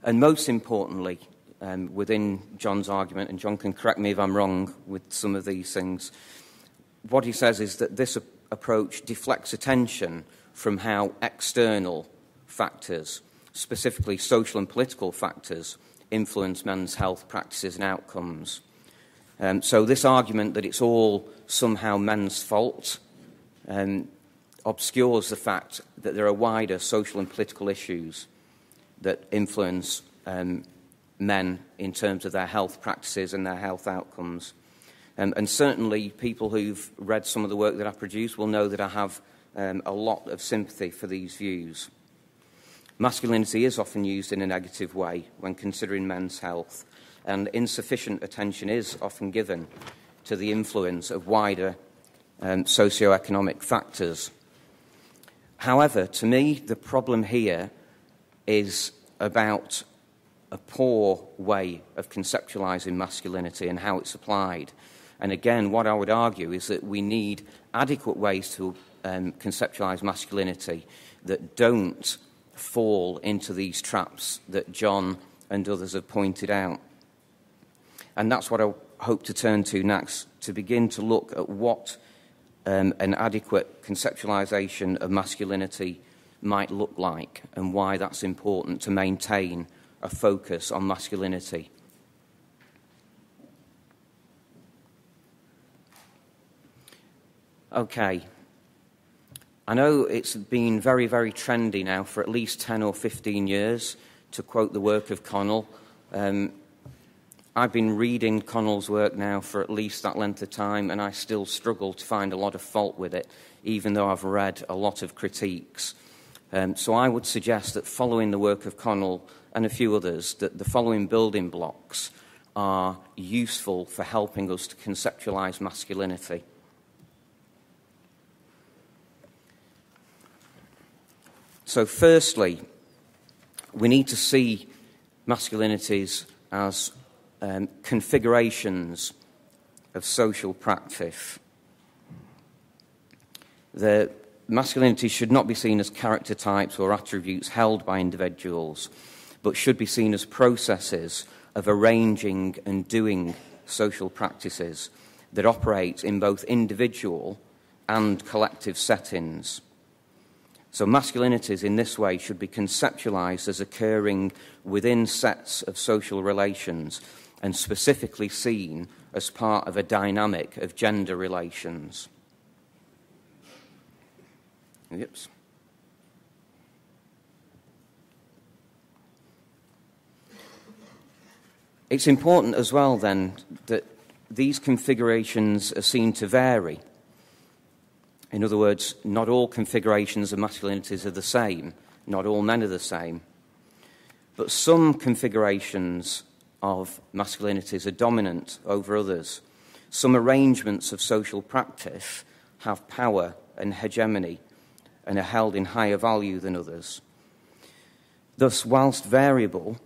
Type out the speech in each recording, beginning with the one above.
And most importantly, within John's argument, and John can correct me if I'm wrong with some of these things, what he says is that this approach deflects attention from how external factors, specifically social and political factors, influence men's health practices and outcomes. So this argument that it's all somehow men's fault obscures the fact that there are wider social and political issues that influence men in terms of their health practices and their health outcomes. And certainly people who've read some of the work that I produce will know that I have a lot of sympathy for these views. Masculinity is often used in a negative way when considering men's health, and insufficient attention is often given to the influence of wider socio-economic factors. However, to me, the problem here is about a poor way of conceptualising masculinity and how it's applied. And again, what I would argue is that we need adequate ways to conceptualise masculinity that don't fall into these traps that John and others have pointed out. And that's what I hope to turn to next, to begin to look at what an adequate conceptualisation of masculinity might look like and why that's important to maintain a focus on masculinity. Okay. I know it's been very, very trendy now for at least 10 or 15 years to quote the work of Connell. I've been reading Connell's work now for at least that length of time, and I still struggle to find a lot of fault with it, even though I've read a lot of critiques. So I would suggest that following the work of Connell and a few others, that the following building blocks are useful for helping us to conceptualise masculinity. So firstly, we need to see masculinities as configurations of social practice. The masculinity should not be seen as character types or attributes held by individuals, but should be seen as processes of arranging and doing social practices that operate in both individual and collective settings. So masculinities in this way should be conceptualised as occurring within sets of social relations and specifically seen as part of a dynamic of gender relations. Oops. It's important as well then that these configurations are seen to vary. In other words, not all configurations of masculinities are the same. Not all men are the same. But some configurations of masculinities are dominant over others. Some arrangements of social practice have power and hegemony and are held in higher value than others. Thus, whilst variable,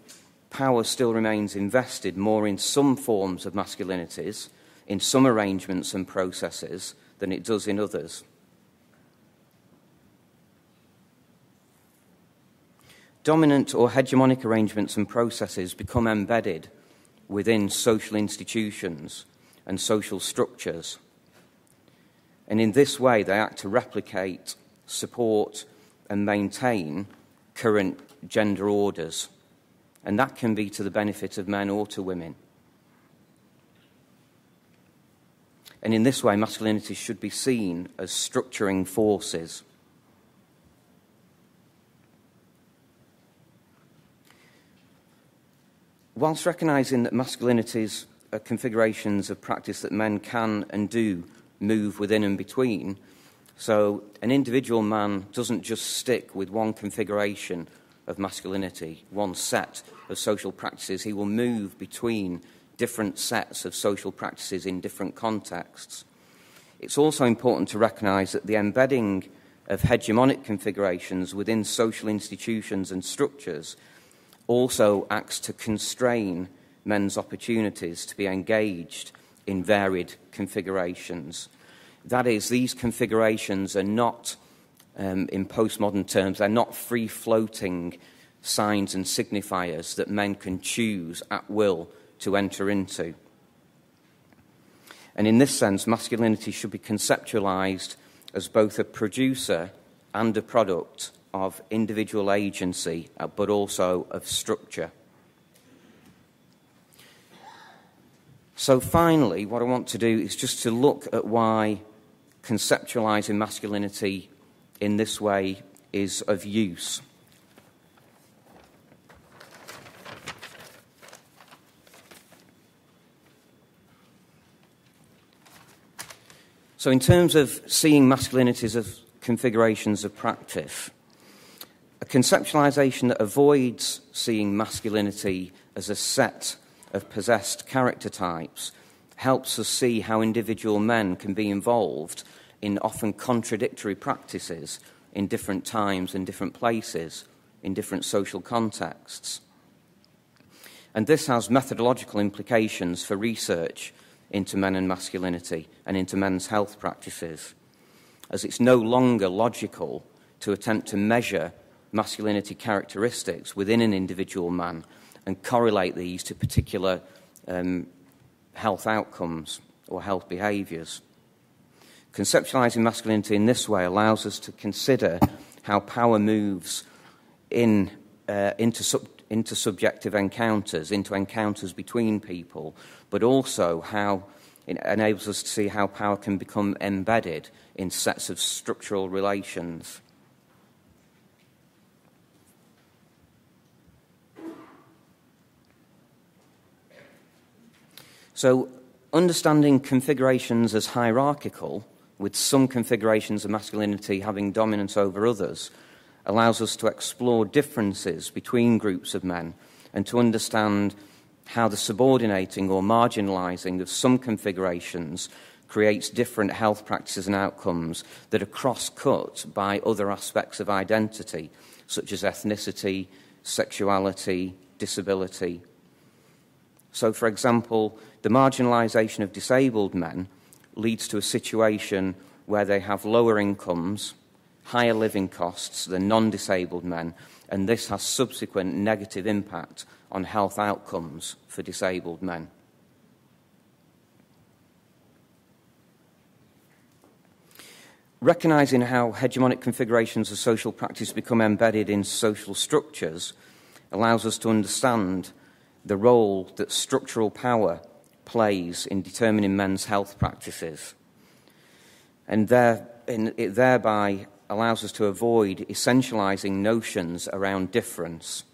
power still remains invested more in some forms of masculinities, in some arrangements and processes, than it does in others. Dominant or hegemonic arrangements and processes become embedded within social institutions and social structures. And in this way, they act to replicate, support, and maintain current gender orders. And that can be to the benefit of men or to women. And in this way, masculinity should be seen as structuring forces. Whilst recognising that masculinities are configurations of practice that men can and do move within and between, so an individual man doesn't just stick with one configuration of masculinity, one set of social practices. He will move between different sets of social practices in different contexts. It's also important to recognise that the embedding of hegemonic configurations within social institutions and structures also acts to constrain men's opportunities to be engaged in varied configurations. That is, these configurations are not, in postmodern terms, they're not free-floating signs and signifiers that men can choose at will to enter into. And in this sense, masculinity should be conceptualized as both a producer and a product of individual agency, but also of structure. So finally, what I want to do is just to look at why conceptualizing masculinity in this way is of use. So in terms of seeing masculinities as configurations of practice, a conceptualization that avoids seeing masculinity as a set of possessed character types helps us see how individual men can be involved in often contradictory practices in different times and different places, in different social contexts. And this has methodological implications for research into men and masculinity and into men's health practices, as it's no longer logical to attempt to measure masculinity characteristics within an individual man and correlate these to particular health outcomes or health behaviours. Conceptualising masculinity in this way allows us to consider how power moves into subjective encounters, into encounters between people, but also how it enables us to see how power can become embedded in sets of structural relations. So, understanding configurations as hierarchical, with some configurations of masculinity having dominance over others, allows us to explore differences between groups of men and to understand how the subordinating or marginalising of some configurations creates different health practices and outcomes that are cross-cut by other aspects of identity, such as ethnicity, sexuality, disability. So, for example, the marginalisation of disabled men leads to a situation where they have lower incomes, higher living costs than non-disabled men, and this has subsequent negative impact on health outcomes for disabled men. Recognising how hegemonic configurations of social practice become embedded in social structures allows us to understand the role that structural power plays in determining men's health practices, and it thereby allows us to avoid essentialising notions around difference.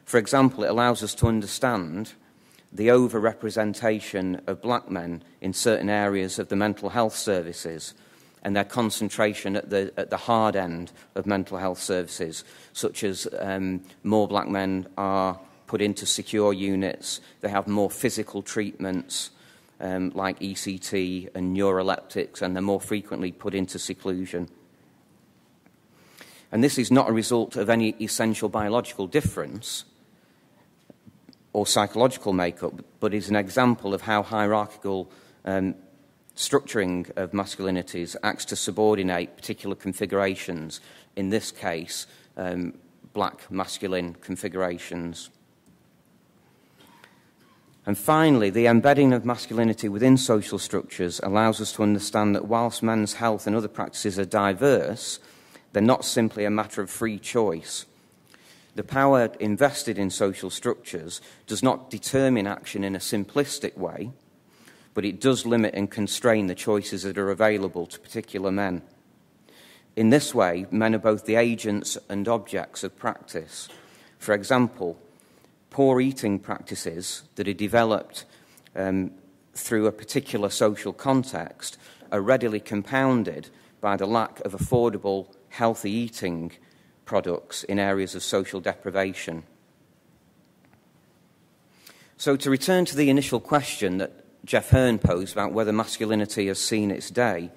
For example, it allows us to understand the over-representation of black men in certain areas of the mental health services and their concentration at the hard end of mental health services, such as more black men are put into secure units, they have more physical treatments like ECT and neuroleptics, and they're more frequently put into seclusion. And this is not a result of any essential biological difference or psychological makeup, but is an example of how hierarchical structuring of masculinities acts to subordinate particular configurations, in this case, black masculine configurations. And finally, the embedding of masculinity within social structures allows us to understand that whilst men's health and other practices are diverse, they're not simply a matter of free choice. The power invested in social structures does not determine action in a simplistic way, but it does limit and constrain the choices that are available to particular men. In this way, men are both the agents and objects of practice. For example, poor eating practices that are developed through a particular social context are readily compounded by the lack of affordable, healthy eating products in areas of social deprivation. So to return to the initial question that Jeff Hearn posed about whether masculinity has seen its day,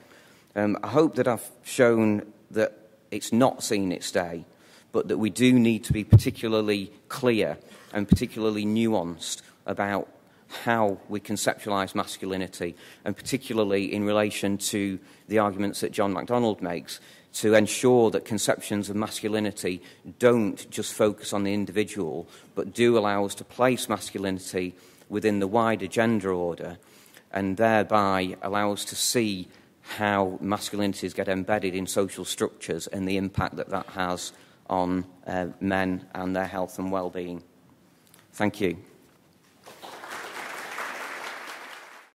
I hope that I've shown that it's not seen its day, but that we do need to be particularly clear and particularly nuanced about how we conceptualise masculinity, and particularly in relation to the arguments that John MacDonald makes, to ensure that conceptions of masculinity don't just focus on the individual, but do allow us to place masculinity within the wider gender order, and thereby allow us to see how masculinities get embedded in social structures and the impact that that has on men and their health and well-being. Thank you.